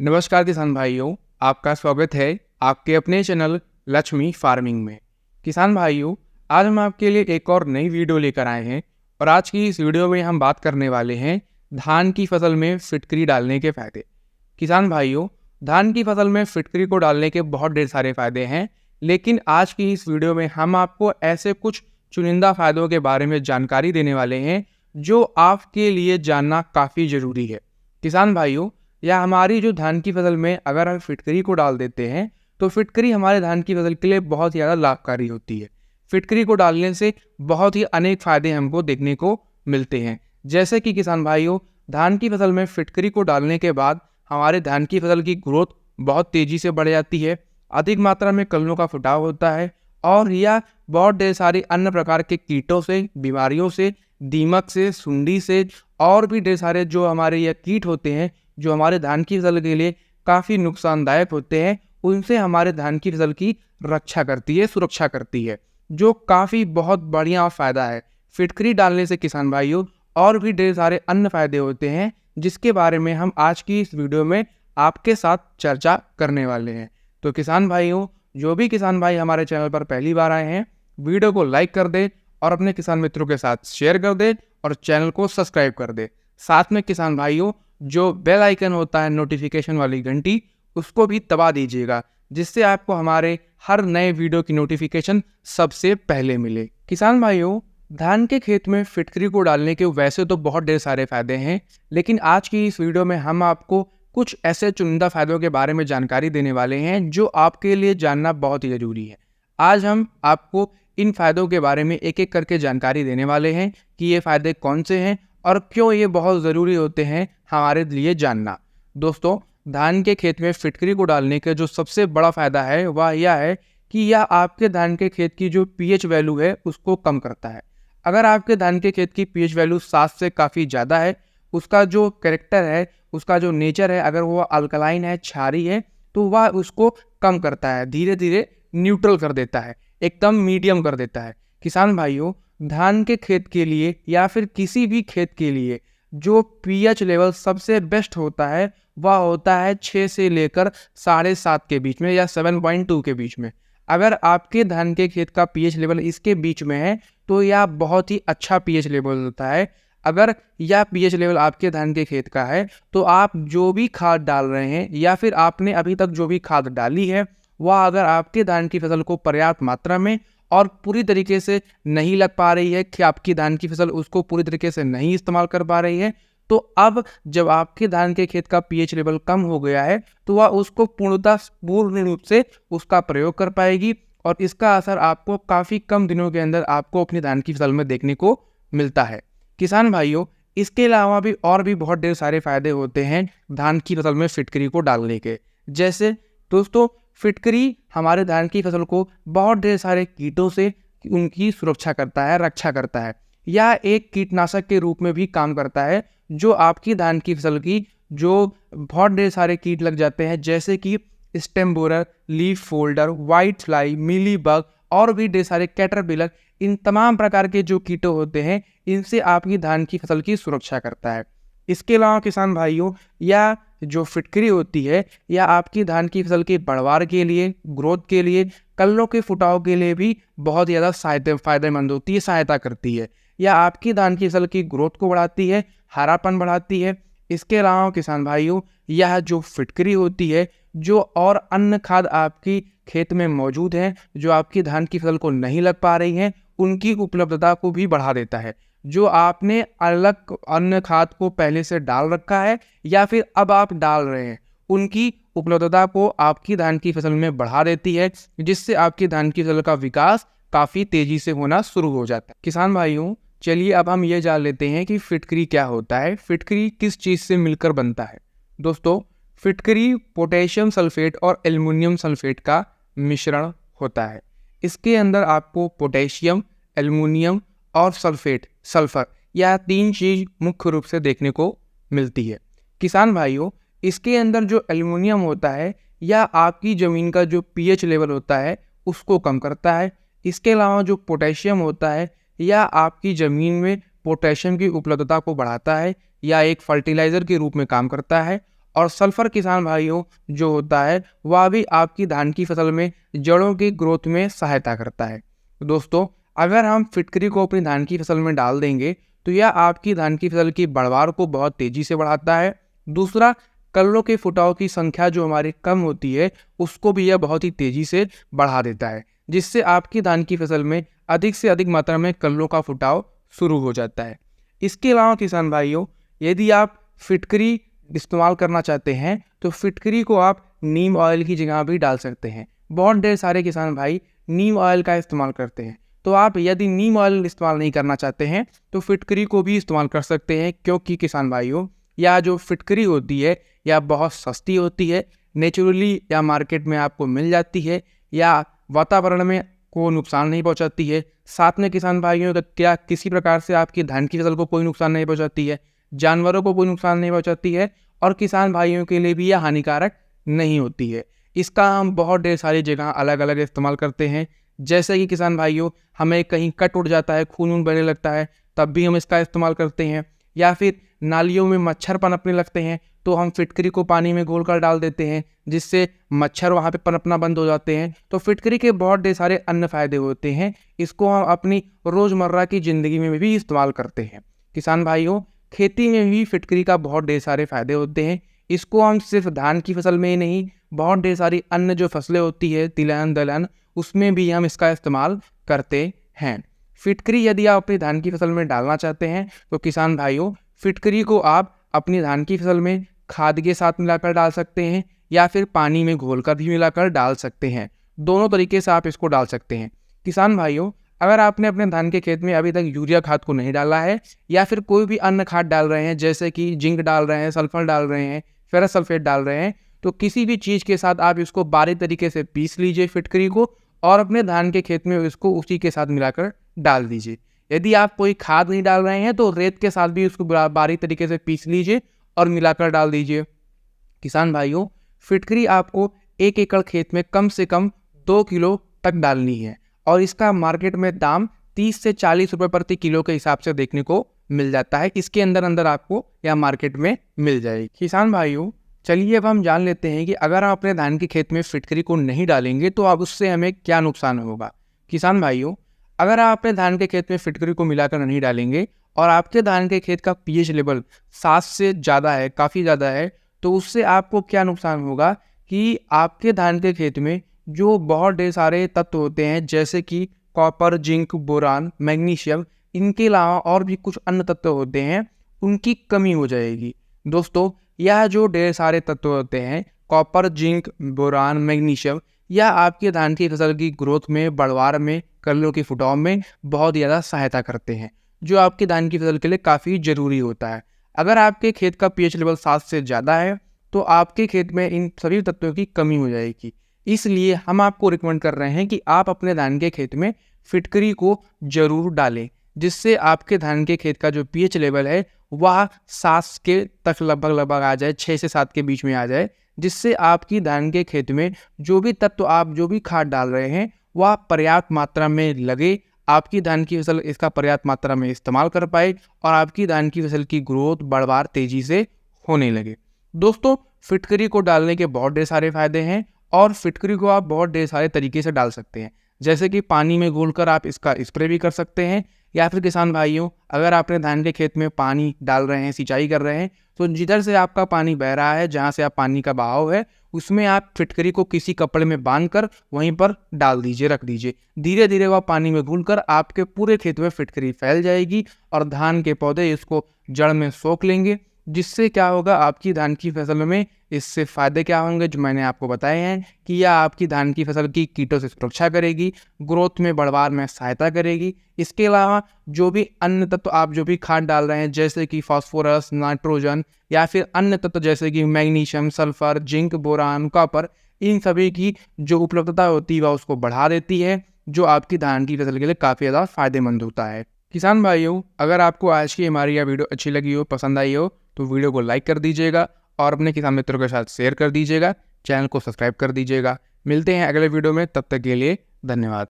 नमस्कार किसान भाइयों, आपका स्वागत है आपके अपने चैनल लक्ष्मी फार्मिंग में। किसान भाइयों, आज हम आपके लिए एक और नई वीडियो लेकर आए हैं और आज की इस वीडियो में हम बात करने वाले हैं धान की फसल में फिटकरी डालने के फ़ायदे। किसान भाइयों, धान की फसल में फिटकरी को डालने के बहुत ढेर सारे फ़ायदे हैं, लेकिन आज की इस वीडियो में हम आपको ऐसे कुछ चुनिंदा फ़ायदों के बारे में जानकारी देने वाले हैं जो आपके लिए जानना काफ़ी ज़रूरी है। किसान भाइयों, या हमारी जो धान की फसल में अगर हम फिटकरी को डाल देते हैं तो फिटकरी हमारे धान की फसल के लिए बहुत ज़्यादा लाभकारी होती है। फिटकरी को डालने से बहुत ही अनेक फ़ायदे हमको देखने को मिलते हैं, जैसे कि किसान भाइयों, धान की फसल में फिटकरी को डालने के बाद हमारे धान की फसल की ग्रोथ बहुत तेज़ी से बढ़ जाती है, अधिक मात्रा में कलियों का फुटाव होता है और यह बहुत ढेर सारी अन्य प्रकार के कीटों से, बीमारियों से, दीमक से, सुंडी से और भी ढेर सारे जो हमारे यह कीट होते हैं जो हमारे धान की फसल के लिए काफ़ी नुकसानदायक होते हैं, उनसे हमारे धान की फसल की रक्षा करती है, सुरक्षा करती है, जो काफ़ी बहुत बढ़िया फ़ायदा है। फिटकरी डालने से किसान भाइयों और भी ढेर सारे अन्य फ़ायदे होते हैं, जिसके बारे में हम आज की इस वीडियो में आपके साथ चर्चा करने वाले हैं। तो किसान भाइयों, जो भी किसान भाई हमारे चैनल पर पहली बार आए हैं, वीडियो को लाइक कर दें और अपने किसान मित्रों के साथ शेयर कर दें और चैनल को सब्सक्राइब कर दें। साथ में किसान भाइयों, जो बेल आइकन होता है नोटिफिकेशन वाली घंटी, उसको भी दबा दीजिएगा, जिससे आपको हमारे हर नए वीडियो की नोटिफिकेशन सबसे पहले मिले। किसान भाइयों, धान के खेत में फिटकरी को डालने के वैसे तो बहुत ढेर सारे फायदे हैं, लेकिन आज की इस वीडियो में हम आपको कुछ ऐसे चुनिंदा फायदों के बारे में जानकारी देने वाले हैं जो आपके लिए जानना बहुत ही ज़रूरी है। आज हम आपको इन फायदों के बारे में एक एक करके जानकारी देने वाले हैं कि ये फायदे कौन से हैं और क्यों ये बहुत ज़रूरी होते हैं हमारे लिए जानना। दोस्तों, धान के खेत में फिटकरी को डालने का जो सबसे बड़ा फ़ायदा है वह यह है कि यह आपके धान के खेत की जो पीएच वैल्यू है उसको कम करता है। अगर आपके धान के खेत की पीएच वैल्यू 7 से काफ़ी ज़्यादा है, उसका जो कैरेक्टर है, उसका जो नेचर है, अगर वो अल्कलाइन है, क्षारीय है, तो वह उसको कम करता है, धीरे धीरे न्यूट्रल कर देता है, एकदम मीडियम कर देता है। किसान भाइयों, धान के खेत के लिए या फिर किसी भी खेत के लिए जो पीएच लेवल सबसे बेस्ट होता है वह होता है 6 से लेकर 7.5 के बीच में या 7.2 के बीच में। अगर आपके धान के खेत का पीएच लेवल इसके बीच में है तो यह बहुत ही अच्छा पीएच लेवल होता है। अगर यह पीएच लेवल आपके धान के खेत का है तो आप जो भी खाद डाल रहे हैं या फिर आपने अभी तक जो भी खाद डाली है वह अगर आपके धान की फसल को पर्याप्त मात्रा में और पूरी तरीके से नहीं लग पा रही है कि आपकी धान की फसल उसको पूरी तरीके से नहीं इस्तेमाल कर पा रही है, तो अब जब आपके धान के खेत का पीएच लेवल कम हो गया है तो वह उसको पूर्ण रूप से उसका प्रयोग कर पाएगी और इसका असर आपको काफ़ी कम दिनों के अंदर आपको अपनी धान की फसल में देखने को मिलता है। किसान भाइयों, इसके अलावा भी और भी बहुत ढेर सारे फायदे होते हैं धान की फसल में फिटकरी को डालने के। जैसे दोस्तों, फिटकरी हमारे धान की फसल को बहुत ढेर सारे कीटों से उनकी सुरक्षा करता है, रक्षा करता है। यह एक कीटनाशक के रूप में भी काम करता है, जो आपकी धान की फसल की जो बहुत ढेर सारे कीट लग जाते हैं, जैसे कि stem borer, leaf folder, white fly, मिली बग और भी ढेर सारे कैटरपिलर, इन तमाम प्रकार के जो कीटों होते हैं, इनसे आपकी धान की फसल की सुरक्षा करता है। इसके अलावा किसान भाइयों, यह जो फिटकरी होती है यह आपकी धान की फसल की बढ़वार के लिए, ग्रोथ के लिए, कलियों के फुटाव के लिए भी बहुत ज़्यादा फायदेमंद होती है, सहायता करती है। यह आपकी धान की फसल की ग्रोथ को बढ़ाती है, हरापन बढ़ाती है। इसके अलावा किसान भाइयों, यह जो फिटकरी होती है, जो और अन्य खाद आपकी खेत में मौजूद हैं जो आपकी धान की फसल को नहीं लग पा रही हैं, उनकी उपलब्धता को भी बढ़ा देता है। जो आपने अलग अन्य खाद को पहले से डाल रखा है या फिर अब आप डाल रहे हैं, उनकी उपलब्धता को आपकी धान की फसल में बढ़ा देती है, जिससे आपकी धान की फसल का विकास काफ़ी तेज़ी से होना शुरू हो जाता है। किसान भाइयों, चलिए अब हम ये जान लेते हैं कि फिटकरी क्या होता है, फिटकरी किस चीज़ से मिलकर बनता है। दोस्तों, फिटकरी पोटेशियम सल्फेट और एल्युमिनियम सल्फेट का मिश्रण होता है। इसके अंदर आपको पोटेशियम, एल्युमिनियम और सल्फर यह 3 चीज़ मुख्य रूप से देखने को मिलती है। किसान भाइयों, इसके अंदर जो एल्युमिनियम होता है यह आपकी ज़मीन का जो पीएच लेवल होता है उसको कम करता है। इसके अलावा जो पोटेशियम होता है यह आपकी ज़मीन में पोटेशियम की उपलब्धता को बढ़ाता है या एक फर्टिलाइज़र के रूप में काम करता है। और सल्फर किसान भाइयों जो होता है वह भी आपकी धान की फसल में जड़ों की ग्रोथ में सहायता करता है। दोस्तों, अगर हम फिटकरी को अपनी धान की फसल में डाल देंगे तो यह आपकी धान की फसल की बढ़वार को बहुत तेजी से बढ़ाता है। दूसरा, कल्लों के फुटाव की संख्या जो हमारी कम होती है उसको भी यह बहुत ही तेजी से बढ़ा देता है, जिससे आपकी धान की फसल में अधिक से अधिक मात्रा में कल्लों का फुटाव शुरू हो जाता है। इसके अलावा किसान भाइयों, यदि आप फिटकरी इस्तेमाल करना चाहते हैं तो फिटकरी को आप नीम ऑयल की जगह भी डाल सकते हैं। बहुत ढेर सारे किसान भाई नीम ऑयल का इस्तेमाल करते हैं, तो आप यदि नीम ऑयल इस्तेमाल नहीं करना चाहते हैं तो फिटकरी को भी इस्तेमाल कर सकते हैं, क्योंकि किसान भाइयों यह जो फिटकरी होती है यह बहुत सस्ती होती है, नेचुरली या मार्केट में आपको मिल जाती है, या वातावरण में को नुकसान नहीं पहुंचाती है। साथ में किसान भाइयों तो क्या किसी प्रकार से आपकी धान की फसल को कोई नुकसान नहीं पहुंचाती है, जानवरों को कोई नुकसान नहीं पहुंचाती है, और किसान भाइयों के लिए भी यह हानिकारक नहीं होती है। इसका हम बहुत ढेर सारी जगह अलग अलग इस्तेमाल करते हैं। जैसे कि किसान भाइयों, हमें कहीं कट उठ जाता है, खून वून बहने लगता है, तब भी हम इसका इस्तेमाल करते हैं। या फिर नालियों में मच्छर पनपने लगते हैं तो हम फिटकरी को पानी में घोल कर डाल देते हैं, जिससे मच्छर वहाँ पे पनपना बंद हो जाते हैं। तो फिटकरी के बहुत ढेर सारे अन्य फायदे होते हैं, इसको हम अपनी रोज़मर्रा की ज़िंदगी में भी इस्तेमाल करते हैं। किसान भाइयों, खेती में भी फिटकरी का बहुत ढेर सारे फायदे होते हैं। इसको हम सिर्फ धान की फसल में ही नहीं, बहुत ढेर सारी अन्य जो फसलें होती है, तिलहन दलहन, उसमें भी हम इसका इस्तेमाल करते हैं। फिटकरी यदि आप अपनी धान की फसल में डालना चाहते हैं तो किसान भाइयों, फिटकरी को आप अपनी धान की फसल में खाद के साथ मिलाकर डाल सकते हैं, या फिर पानी में घोलकर भी मिलाकर डाल सकते हैं। दोनों तरीके से आप इसको डाल सकते हैं। किसान भाइयों, अगर आपने अपने धान के खेत में अभी तक यूरिया खाद को नहीं डाला है, या फिर कोई भी अन्य खाद डाल रहे हैं, जैसे कि जिंक डाल रहे हैं, सल्फर डाल रहे हैं, फेरस सल्फेट डाल रहे हैं, तो किसी भी चीज़ के साथ आप इसको बारीक तरीके से पीस लीजिए फिटकरी को, और अपने धान के खेत में इसको उसी के साथ मिलाकर डाल दीजिए। यदि आप कोई खाद नहीं डाल रहे हैं तो रेत के साथ भी उसको बारीक तरीके से पीस लीजिए और मिलाकर डाल दीजिए। किसान भाइयों, फिटकरी आपको 1 एकड़ खेत में कम से कम 2 किलो तक डालनी है, और इसका मार्केट में दाम 30 से 40 रुपये प्रति किलो के हिसाब से देखने को मिल जाता है। इसके अंदर अंदर आपको यह मार्केट में मिल जाएगी। किसान भाइयों, चलिए अब हम जान लेते हैं कि अगर हम अपने धान के खेत में फिटकरी को नहीं डालेंगे तो अब उससे हमें क्या नुकसान होगा। किसान भाइयों, अगर आप अपने धान के खेत में फिटकरी को मिलाकर नहीं डालेंगे और आपके धान के खेत का पीएच लेवल 7 से ज़्यादा है, काफ़ी ज़्यादा है, तो उससे आपको क्या नुकसान होगा कि आपके धान के खेत में जो बहुत ढेर सारे तत्व होते हैं, जैसे कि कॉपर, जिंक, बोरान, मैग्नीशियम, इनके अलावा और भी कुछ अन्य तत्व होते हैं, उनकी कमी हो जाएगी। दोस्तों, यह जो ढेर सारे तत्व होते हैं, कॉपर, जिंक, बोरान, मैग्नीशियम, यह आपके धान की फसल की ग्रोथ में, बढ़वार में, कलियों के फुटाव में बहुत ज़्यादा सहायता करते हैं, जो आपकी धान की फसल के लिए काफ़ी ज़रूरी होता है। अगर आपके खेत का पीएच लेवल 7 से ज़्यादा है तो आपके खेत में इन सभी तत्वों की कमी हो जाएगी। इसलिए हम आपको रिकमेंड कर रहे हैं कि आप अपने धान के खेत में फिटकरी को ज़रूर डालें, जिससे आपके धान के खेत का जो पीएच लेवल है वह 7 के तक लगभग आ जाए, 6 से 7 के बीच में आ जाए, जिससे आपकी धान के खेत में जो भी तत्व आप जो भी खाद डाल रहे हैं वह पर्याप्त मात्रा में लगे, आपकी धान की फसल इसका पर्याप्त मात्रा में इस्तेमाल कर पाए और आपकी धान की फसल की ग्रोथ बढ़वार तेजी से होने लगे। दोस्तों, फिटकरी को डालने के बहुत ढेर सारे फायदे हैं, और फिटकरी को आप बहुत ढेर सारे तरीके से डाल सकते हैं, जैसे कि पानी में घोलकर आप इसका स्प्रे भी कर सकते हैं, या फिर किसान भाइयों, अगर आपने धान के खेत में पानी डाल रहे हैं, सिंचाई कर रहे हैं, तो जिधर से आपका पानी बह रहा है, जहाँ से आप पानी का बहाव है, उसमें आप फिटकरी को किसी कपड़े में बांधकर वहीं पर डाल दीजिए, रख दीजिए। धीरे धीरे वह पानी में घुलकर आपके पूरे खेत में फिटकरी फैल जाएगी और धान के पौधे इसको जड़ में सोख लेंगे, जिससे क्या होगा, आपकी धान की फसल में इससे फ़ायदे क्या होंगे जो मैंने आपको बताए हैं कि यह आपकी धान की फसल की कीटों से सुरक्षा करेगी, ग्रोथ में, बढ़वार में सहायता करेगी। इसके अलावा जो भी अन्य तत्व आप जो भी खाद डाल रहे हैं, जैसे कि फास्फोरस, नाइट्रोजन, या फिर अन्य तत्व जैसे कि magnesium, sulphur, zinc, boron, copper, इन सभी की जो उपलब्धता होती है वह उसको बढ़ा देती है, जो आपकी धान की फसल के लिए काफ़ी ज़्यादा फायदेमंद होता है। किसान भाइयों, अगर आपको आज की हमारी यह वीडियो अच्छी लगी हो, पसंद आई हो, तो वीडियो को लाइक कर दीजिएगा और अपने किसान मित्रों के साथ शेयर कर दीजिएगा, चैनल को सब्सक्राइब कर दीजिएगा। मिलते हैं अगले वीडियो में, तब तक के लिए धन्यवाद।